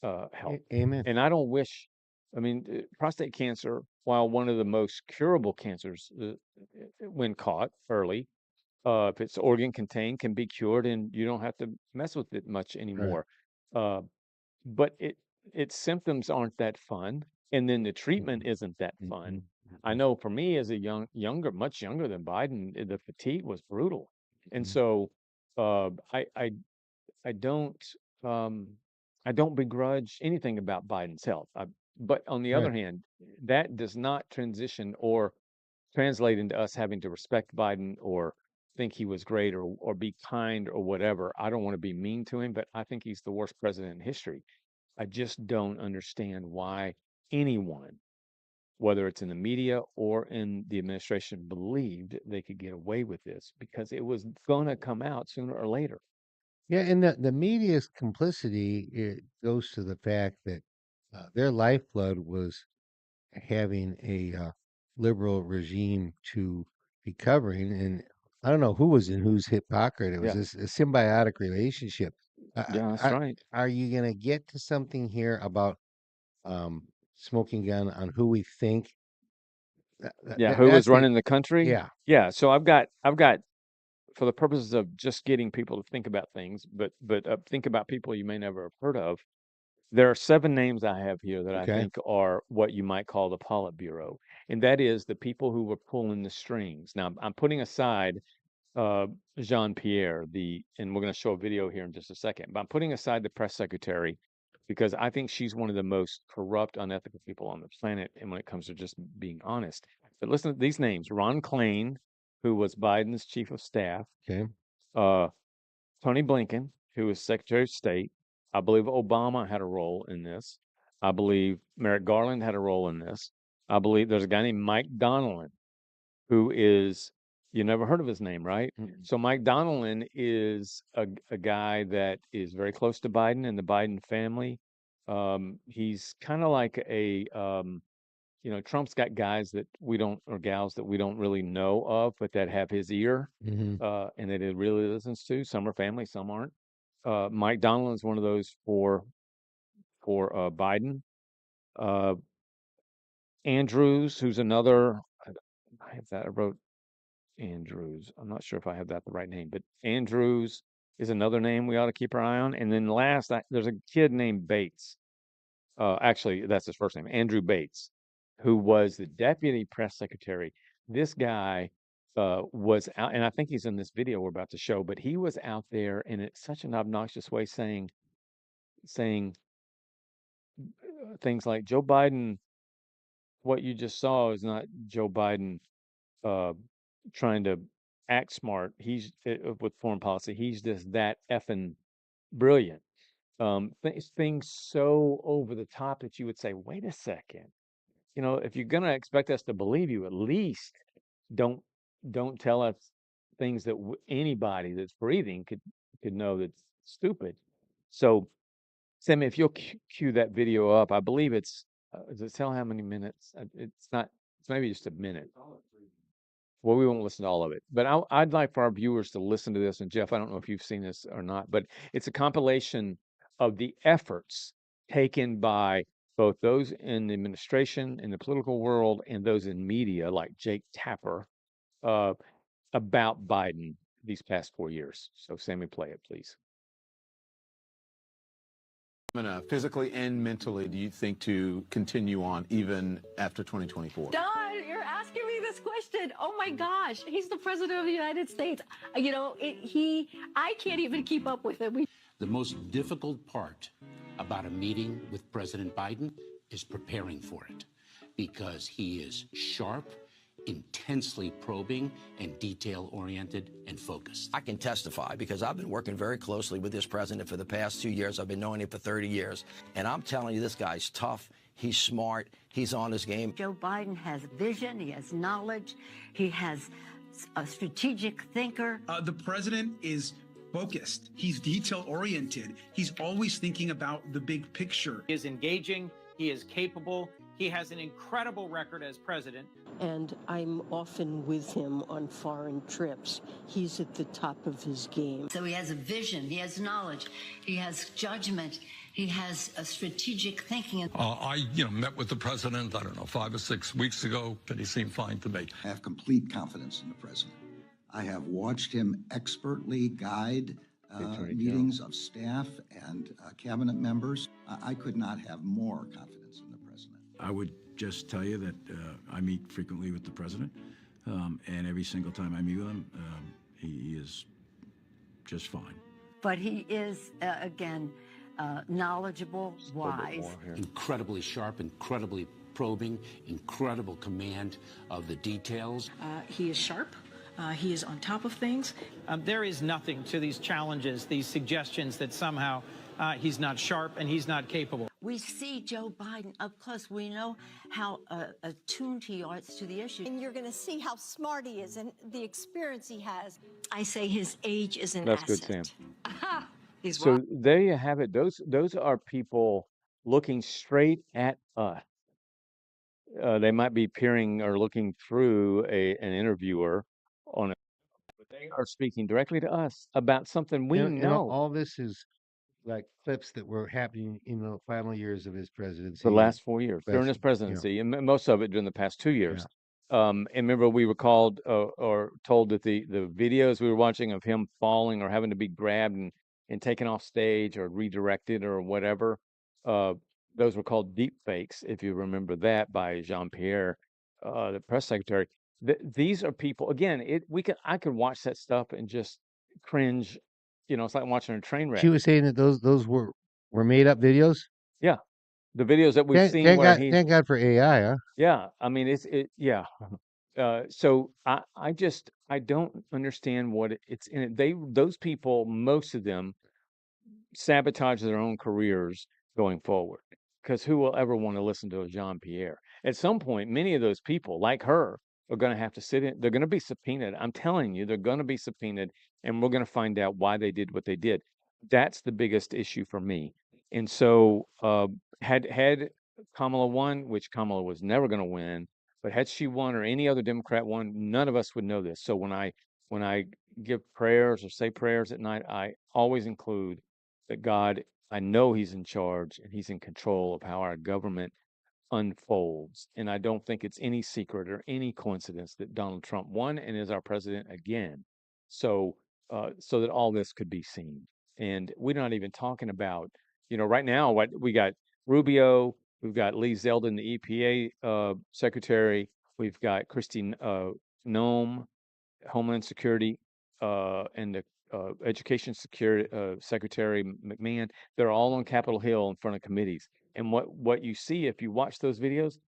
health. Amen. And I don't wish, I mean, prostate cancer, while one of the most curable cancers when caught early, if it's organ contained, can be cured and you don't have to mess with it much Right. anymore. Uh, but its symptoms aren't that fun, and then the treatment Mm-mm. isn't that fun. Mm-mm. I Mm-mm. know for me as a much younger than Biden, the fatigue was brutal, and Mm. so uh, I I I don't um I don't begrudge anything about Biden's health. But on the other Right. hand, that does not transition or translate into us having to respect Biden or think he was great or be kind or whatever. I don't want to be mean to him, but I think he's the worst president in history. I just don't understand why anyone, whether it's in the media or in the administration, believed they could get away with this because it was going to come out sooner or later. Yeah, and the media's complicity, it goes to the fact that their lifeblood was having a liberal regime to be covering, and I don't know who was in whose hip pocket. It was Yeah, this a symbiotic relationship. yeah, that's I, right. are you going to get to something here about um, smoking gun on who we think? Yeah, who was That's the running the country? yeah. Yeah, so I've got for the purposes of just getting people to think about things, but think about people you may never have heard of. There are 7 names I have here that I Okay. think are what you might call the Politburo, and that is the people who were pulling the strings. Now, I'm putting aside uh, Jean Pierre, and we're going to show a video here in just a second. But I'm putting aside the press secretary because I think she's one of the most corrupt, unethical people on the planet. And when it comes to just being honest, but listen to these names: Ron Klain, who was Biden's chief of staff, Okay. uh, Tony Blinken, who was Secretary of State. I believe Obama had a role in this. I believe Merrick Garland had a role in this. I believe there's a guy named Mike Donnellan who is you never heard of his name, right? Mm. So Mike Donnellan is a guy that is very close to Biden and the Biden family. He's kind of like Trump's got guys that we don't or gals that we don't really know of, but that have his ear, Hmm. and that he really listens to. Some are family, some aren't. Mike Donnellan is one of those for Biden. Uh, Andrews, who's another. I have that. I wrote Andrews. I'm not sure if I have that the right name, but Andrews is another name we ought to keep our eye on. And then last, there's a kid named Bates. Actually, that's his first name, Andrew Bates, who was the deputy press secretary. This guy was out, and I think he's in this video we're about to show, but he was out there in such an obnoxious way saying things like Joe Biden, what you just saw is not Joe Biden uh, trying to act smart. He's with foreign policy. He's just that effing brilliant. Things so over the top that you would say, "Wait a second." If you're gonna expect us to believe you, at least don't don't tell us things that anybody that's breathing could know that's stupid. So Sammy, if you'll cue that video up, I believe it's, does it tell how many minutes? It's not, it's maybe just a minute. Well, we won't listen to all of it, but I'd like for our viewers to listen to this. And Jeff, I don't know if you've seen this or not, but it's a compilation of the efforts taken by both those in the administration, in the political world, and those in media, like Jake Tapper, uh, about Biden these past 4 years. So, Sammy, play it, please. Physically and mentally, do you think to continue on even after 2024? Don, you're asking me this question. Oh my gosh, he's the president of the United States. You know, I can't even keep up with him. The most difficult part about a meeting with President Biden is preparing for it, because he is sharp, intensely probing, and detail-oriented and focused. I can testify because I've been working very closely with this president for the past 2 years. I've been knowing him for 30 years. And I'm telling you, this guy's tough. He's smart. He's on his game. Joe Biden has vision. He has knowledge. He has a strategic thinker. The president is focused. He's detail-oriented. He's always thinking about the big picture. He is engaging. He is capable. He has an incredible record as president. And I'm often with him on foreign trips. He's at the top of his game. So he has a vision. He has knowledge. He has judgment. He has a strategic thinking. I met with the president, I don't know, 5 or 6 weeks ago, and he seemed fine to me. I have complete confidence in the president. I have watched him expertly guide meetings of staff and cabinet members. I could not have more confidence in the president. I would just tell you that I meet frequently with the president, and every single time I meet with him, he is just fine. But he is, again, knowledgeable, wise. Incredibly sharp, incredibly probing, incredible command of the details. He is sharp. He is on top of things. There is nothing to these challenges, these suggestions that somehow he's not sharp and he's not capable. We see Joe Biden up close. We know how attuned he is to the issue. And you're going to see how smart he is and the experience he has. I say his age is an That's asset. good, Sam. Aha! He's So wrong. there you have it. Those are people looking straight at us. They might be peering or looking through an interviewer on it, but they are speaking directly to us about something we know. All this is like clips that were happening in the final years of his presidency. The last 4 years during his presidency, and most of it during the past 2 years. And remember, we were called or told that the videos we were watching of him falling or having to be grabbed and taken off stage or redirected or whatever, those were called deep fakes, if you remember that, by Jean-Pierre, the press secretary. These are people, again, I could watch that stuff and just cringe. It's like watching a train wreck. She was saying that those were made up videos. Yeah, the videos that we've seen. Thank God for AI, huh? Yeah, I mean yeah. So I don't understand what it's in it. Those people, most of them, sabotage their own careers going forward, because who will ever want to listen to a Jean-Pierre? At some point, many of those people, like her, are going to have to sit in. They're going to be subpoenaed. I'm telling you, they're going to be subpoenaed, and we're going to find out why they did what they did. That's the biggest issue for me. And so, had Kamala won, which Kamala was never going to win, but had she won or any other Democrat won, none of us would know this. So when I give prayers or say prayers at night, I always include that God, I know He's in charge and He's in control of how our government unfolds. And I don't think it's any secret or any coincidence that Donald Trump won and is our president again. So that all this could be seen. And we're not even talking about, right now, what we got Rubio, we've got Lee Zeldin, the EPA secretary, we've got Christine Noem, Homeland Security, and the Education Security Secretary McMahon. They're all on Capitol Hill in front of committees. And what you see if you watch those videos,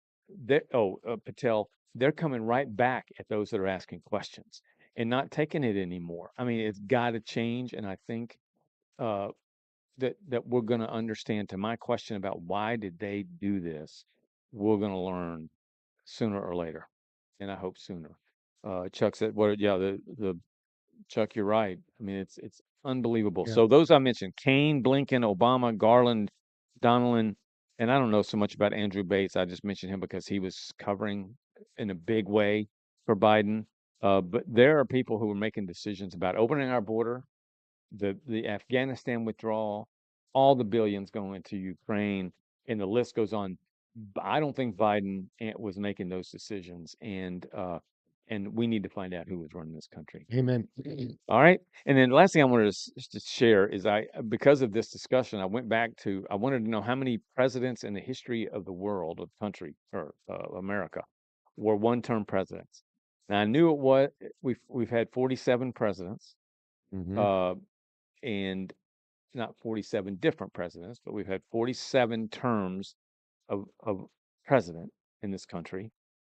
Patel, they're coming right back at those that are asking questions and not taking it anymore. I mean, it's got to change, and I think that we're going to understand. To my question about why did they do this, we're going to learn sooner or later, and I hope sooner. Chuck said, the Chuck, you're right. I mean, it's unbelievable. Yeah. So those I mentioned: Kane, Blinken, Obama, Garland, Donilon, and I don't know so much about Andrew Bates. I just mentioned him because he was covering in a big way for Biden. But there are people who are making decisions about opening our border, the Afghanistan withdrawal, all the billions going into Ukraine, and the list goes on. I don't think Biden was making those decisions, and we need to find out who was running this country. Amen. All right, and then the last thing I wanted to share is because of this discussion, I wanted to know how many presidents in the history of the world, of the country, or America, were one-term presidents. Now I knew it was we've had 47 presidents. Mm-hmm. And not 47 different presidents, but we've had 47 terms of president in this country,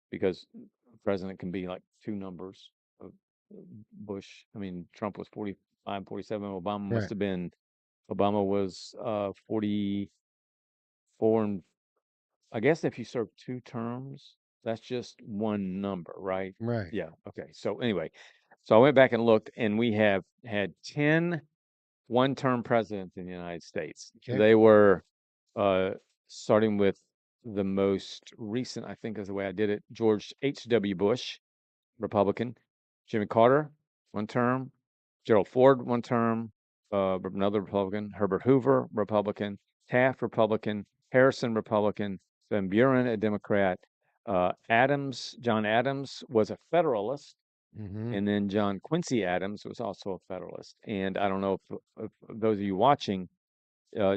because president can be like two numbers of Bush. I mean, Trump was 45, 47. Right. Obama was 44. And I guess if you serve two terms, that's just one number, right? Right. Yeah. Okay. So anyway, so I went back and looked, and we have had 10 one-term presidents in the United States. Okay. They were starting with the most recent, I think is the way I did it, George H.W. Bush, Republican. Jimmy Carter, one term. Gerald Ford, one term. Another Republican. Herbert Hoover, Republican. Taft, Republican. Harrison, Republican. Van Buren, a Democrat. John Adams was a Federalist. Mm-hmm. And then John Quincy Adams was also a Federalist. And I don't know if those of you watching,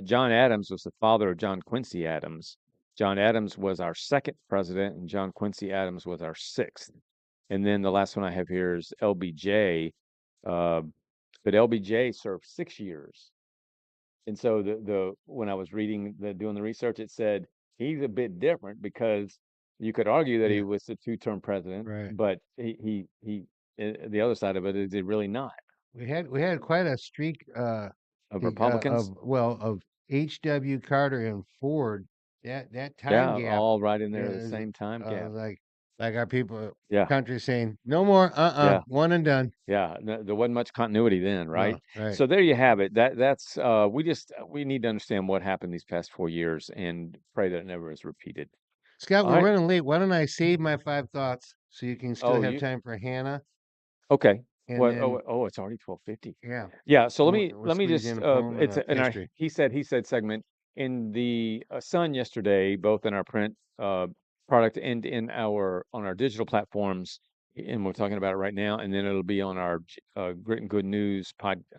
John Adams was the father of John Quincy Adams. John Adams was our second president, and John Quincy Adams was our sixth. And then the last one I have here is LBJ. But LBJ served 6 years. And so when I was doing the research, it said he's a bit different, because you could argue that he was a two-term president, Right. but he the other side of it is he really not. We had quite a streak Of Republicans? of H.W. Carter and Ford. That time Yeah, gap all right in there at the is same time gap. like our people Yeah. country saying no more, Yeah. one and done. Yeah, there wasn't much continuity then, right? No, right. So there you have it. That's we need to understand what happened these past 4 years and pray that it never is repeated. Scott, All we're right. running late. Why don't I save my 5 thoughts so you can still Oh, have time for Hannah? Okay. And What? then It's already 12:50. yeah. Yeah. So We'll let me squeeze just in a poem and it's a in our history. he said segment in the Sun yesterday, both in our print product and in on our digital platforms, and we're talking about it right now, and then it'll be on our Grit and Good News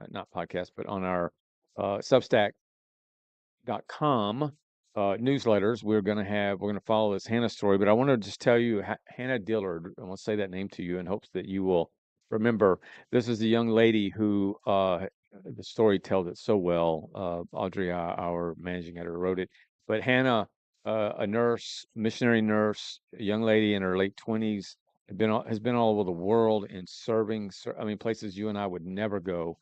not podcast, but on our Substack.com newsletters. We're going to follow this Hannah story, but I want to just tell you, Hannah Dillard, I want to say that name to you in hopes that you will remember. This is the young lady who the story tells it so well. Audrey, our managing editor, wrote it, but Hannah, a nurse, missionary nurse, a young lady in her late 20s, has been all over the world and serving. I mean, places you and I would never go.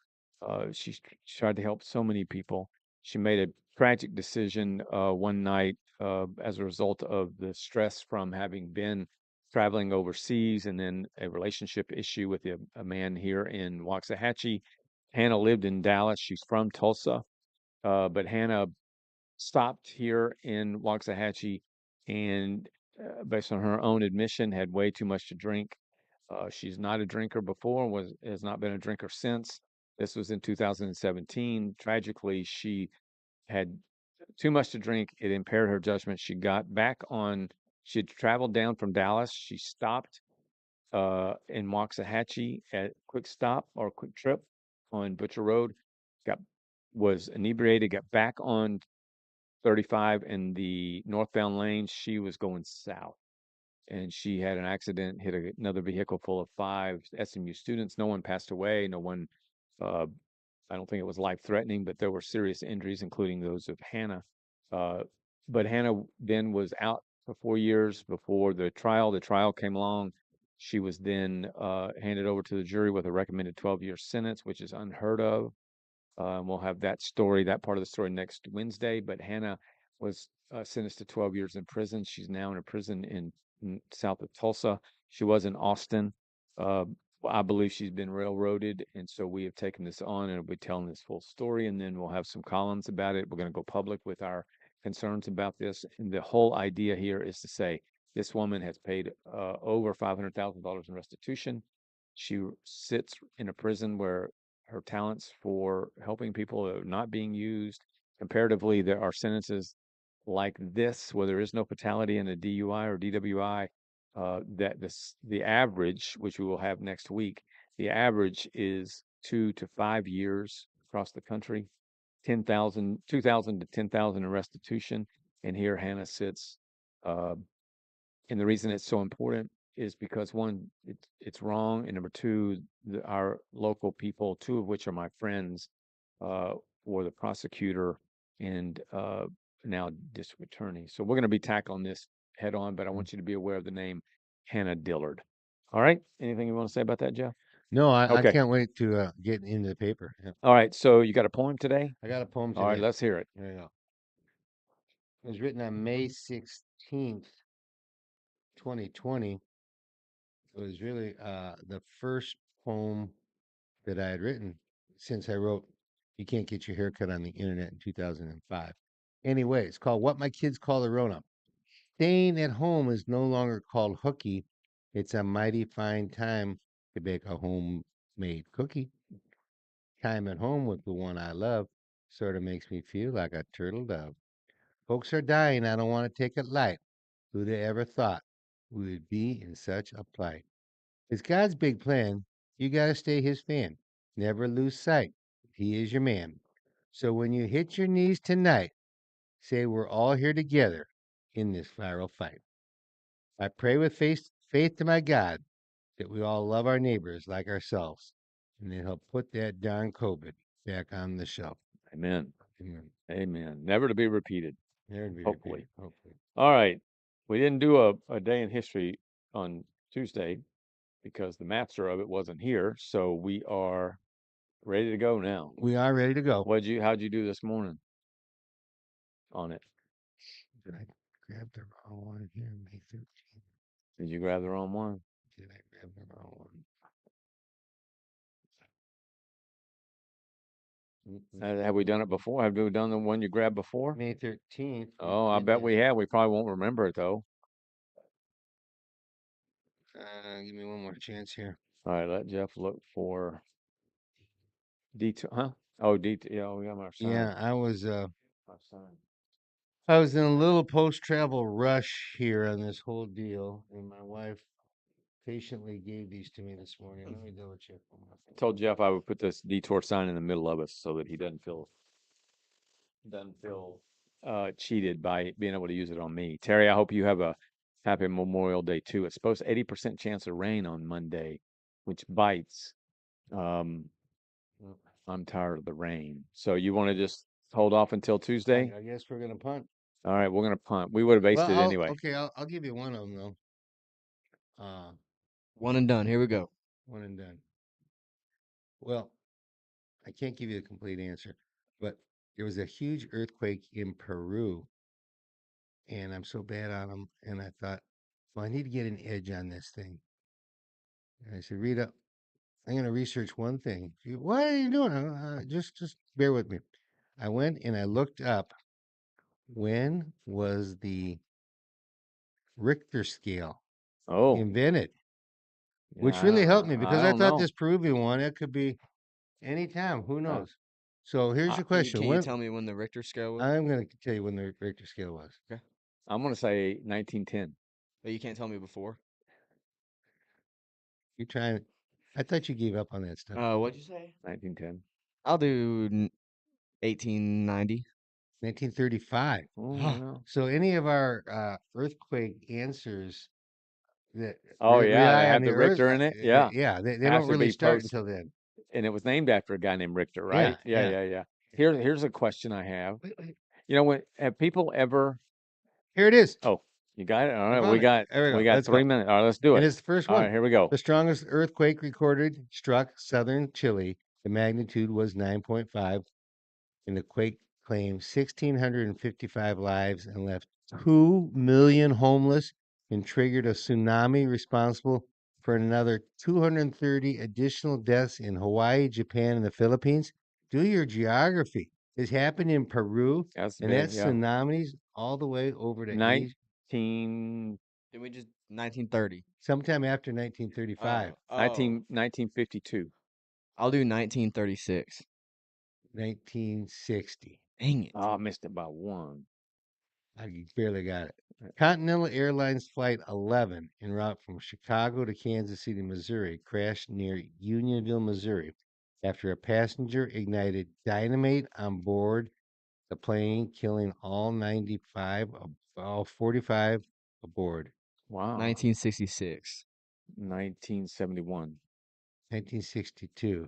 She's tried to help so many people. She made a tragic decision one night as a result of the stress from having been traveling overseas, and then a relationship issue with a man here in Waxahachie. Hannah lived in Dallas. She's from Tulsa, but Hannah stopped here in Waxahachie, and based on her own admission, had way too much to drink. She's not a drinker before, has not been a drinker since. This was in 2017. Tragically, she had too much to drink. It impaired her judgment. She had traveled down from Dallas. She stopped in Waxahachie at Quick Stop or Quick Trip on Butcher Road, was inebriated, got back on 35 in the northbound lane. She was going south, and she had an accident, hit another vehicle full of 5 SMU students. No one passed away. No one, I don't think it was life-threatening, but there were serious injuries, including those of Hannah. But Hannah then was out for 4 years before the trial. The trial came along. She was then handed over to the jury with a recommended 12-year sentence, which is unheard of. We'll have that part of the story next Wednesday. But Hannah was sentenced to 12 years in prison. She's now in a prison in south of Tulsa. She was in Austin. I believe she's been railroaded, and so we have taken this on, and we'll be telling this full story, and then we'll have some columns about it. We're going to go public with our concerns about this. And the whole idea here is to say this woman has paid over $500,000 in restitution. She sits in a prison where her talents for helping people are not being used. Comparatively, there are sentences like this where there is no fatality in a DUI or DWI. That the average, which we will have next week, the average is 2 to 5 years across the country. 10,000, 2,000 to 10,000 in restitution. And here Hannah sits. And the reason it's so important is because one, it's wrong. And number two, our local people, two of which are my friends, were the prosecutor and now district attorney. So we're going to be tackling this head on, but I want you to be aware of the name Hannah Dillard. All right. Anything you want to say about that, Jeff? No, I Okay. can't wait to get into the paper. Yeah. All right. So you got a poem today? I got a poem today. All right, let's hear it. There you go. It was written on May 16th, 2020. It was really the first poem that I had written since I wrote You Can't Get Your Hair Cut on the Internet in 2005. Anyway, it's called What My Kids Call the Rona. Staying at home is no longer called hooky. It's a mighty fine time to bake a homemade cookie. Time at home with the one I love sort of makes me feel like a turtle dove. Folks are dying. I don't want to take it light. Who'd have ever thought we would be in such a plight? It's God's big plan. You got to stay his fan. Never lose sight. He is your man. So when you hit your knees tonight, say we're all here together in this viral fight. I pray with faith to my God that we all love our neighbors like ourselves, and that he'll put that darn COVID back on the shelf. Amen. Amen. Amen. Never to be repeated. Never to be Hopefully. repeated. Hopefully. All right. We didn't do a day in history on Tuesday because the master of it wasn't here. So we are ready to go now. We are ready to go. How'd you do this morning on it? Did I grab the wrong one here? May 13th. Did you grab the wrong one? Did I grab the wrong one? Have we done it before? Have we done the one you grabbed before? May 13th. Oh, I bet we have. We probably won't remember it though. Give me one more chance here. All right, let Jeff look for D2, huh? Oh, D2. Yeah, we got our sign. Yeah, I was Our sign. I was in a little post-travel rush here on this whole deal, and my wife patiently gave these to me this morning. Let me double check one more thing. I told Jeff I would put this detour sign in the middle of us so that he doesn't feel cheated by being able to use it on me. Terry, I hope you have a happy Memorial Day too. It's supposed to 80% chance of rain on Monday, which bites. I'm tired of the rain. So you want to just hold off until Tuesday? I guess we're gonna punt. All right, we're gonna punt. We would have based it anyway. Okay, I'll give you one of them though. One and done. Here we go. One and done. Well, I can't give you a complete answer, but there was a huge earthquake in Peru, and I'm so bad on them, and I thought, well, I need to get an edge on this thing. And I said, Rita, I'm going to research one thing. She, what are you doing? Just bear with me. I went and I looked up when was the Richter scale invented, which really helped me because I thought this Peruvian one, it could be anytime. Who knows? So here's your question. Can you tell me when the Richter scale was? I'm going to tell you when the Richter scale was. Okay. I'm going to say 1910. But you can't tell me before? You trying? I thought you gave up on that stuff. What'd you say? 1910. I'll do 1890. 1935. Oh, wow. So any of our earthquake answers that they have the Earth, Richter in it. Yeah, yeah, they don't really start until then. And it was named after a guy named Richter, right? Yeah. Here's a question I have. Wait. You know, have people ever? Here it is. Oh, you got it. All right, we got 3 minutes. All right, let's do it. And it's the first one. All right, here we go. The strongest earthquake recorded struck southern Chile. The magnitude was 9.5, and the quake claimed 1,655 lives and left 2 million homeless and triggered a tsunami responsible for another 230 additional deaths in Hawaii, Japan, and the Philippines. Do your geography. This happened in Peru, That's and big, that yeah. tsunamis all the way over to Asia. 1930. Sometime after 1935. 1952. I'll do 1936. 1960. Dang it. Oh, I missed it by one. I barely got it. Continental Airlines Flight 11 en route from Chicago to Kansas City, Missouri, crashed near Unionville, Missouri, after a passenger ignited dynamite on board the plane, killing all 45 aboard. Wow. 1966. 1971. 1962.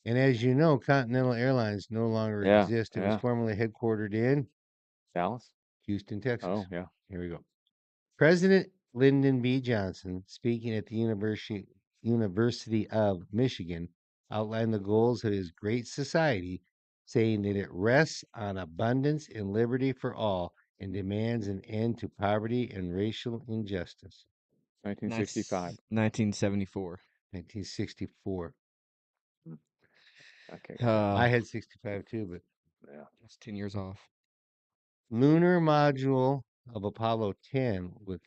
And as you know, Continental Airlines no longer Yeah, exists. It was yeah. formerly headquartered in Dallas? Houston, Texas. Oh, yeah. Here we go. President Lyndon B. Johnson, speaking at the University of Michigan, outlined the goals of his great society, saying that it rests on abundance and liberty for all and demands an end to poverty and racial injustice. 1965. 1974. 1964. Okay. I had 65 too, but yeah. That's 10 years off. Lunar module of Apollo 10 with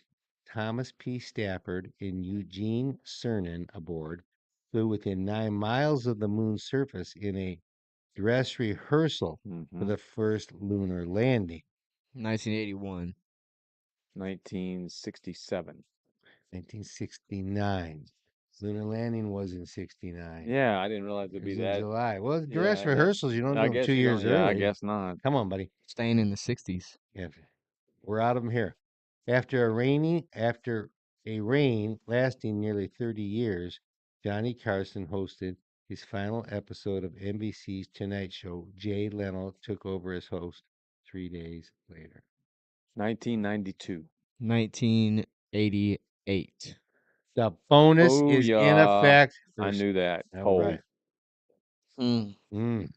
Thomas P. Stafford and Eugene Cernan aboard flew within 9 miles of the moon's surface in a dress rehearsal for the first lunar landing. 1981. 1967. 1969. Lunar landing was in 69. Yeah, I didn't realize It it'd was be in that. July. Well, Yeah, dress rehearsals, you don't I do them guess 2 you years don't. Yeah, I early. guess not. Come on, buddy. Staying in the 60s. Yeah, we're out of them here. After a reign lasting nearly 30 years, Johnny Carson hosted his final episode of NBC's Tonight Show. Jay Leno took over as host 3 days later. 1992. 1988. The bonus Oh, is in yeah. effect. I knew that. All Cold. right.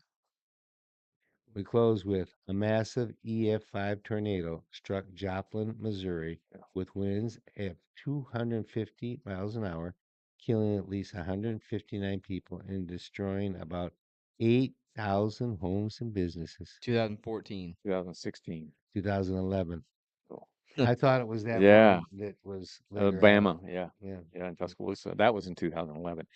We close with a massive EF5 tornado struck Joplin, Missouri, with winds at 250 miles an hour, killing at least 159 people and destroying about 8,000 homes and businesses. 2014. 2016. 2011. Cool. I thought it was that Yeah. one that was later Alabama. on. Yeah. Yeah. Yeah, in Tuscaloosa. That was in 2011.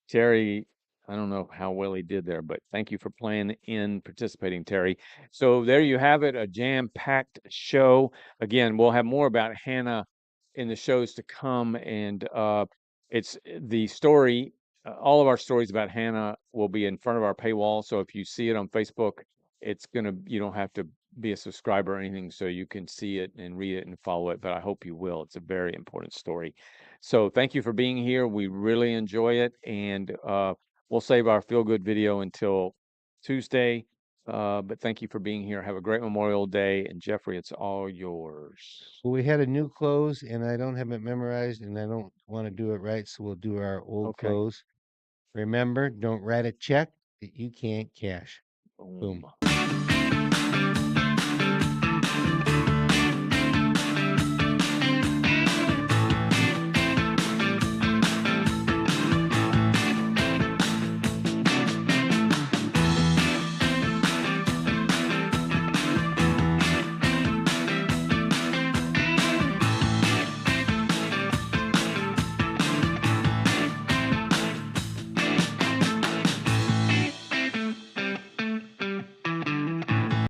Terry, I don't know how well he did there, but thank you for participating, Terry. So there you have it, a jam-packed show. Again, we'll have more about Hannah in the shows to come, and it's the story. All of our stories about Hannah will be in front of our paywall. So if you see it on Facebook, you don't have to be a subscriber or anything, so you can see it and read it and follow it. But I hope you will. It's a very important story. So thank you for being here. We really enjoy it, and we'll save our feel-good video until Tuesday. But thank you for being here. Have a great Memorial Day, and Jeffrey, it's all yours. Well, we had a new close, and I don't have it memorized, and I don't want to do it right, so we'll do our old close. Remember, don't write a check that you can't cash. Boom.